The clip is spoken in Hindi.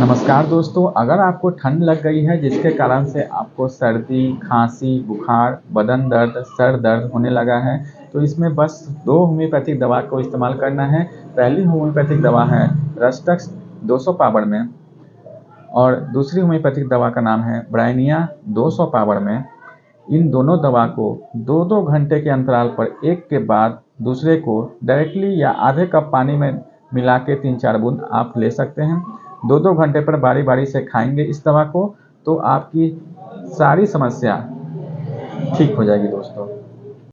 नमस्कार दोस्तों, अगर आपको ठंड लग गई है जिसके कारण से आपको सर्दी, खांसी, बुखार, बदन दर्द, सर दर्द होने लगा है, तो इसमें बस 2 होम्योपैथिक दवा को इस्तेमाल करना है। पहली होम्योपैथिक दवा है रस्टक्स 200 पावर में और दूसरी होम्योपैथिक दवा का नाम है ब्राइनिया 200 पावर में। इन दोनों दवा को 2-2 घंटे के अंतराल पर एक के बाद दूसरे को डायरेक्टली या आधे कप पानी में मिला के 3-4 बूंद आप ले सकते हैं। 2-2 घंटे पर बारी-बारी से खाएंगे इस दवा को तो आपकी सारी समस्या ठीक हो जाएगी।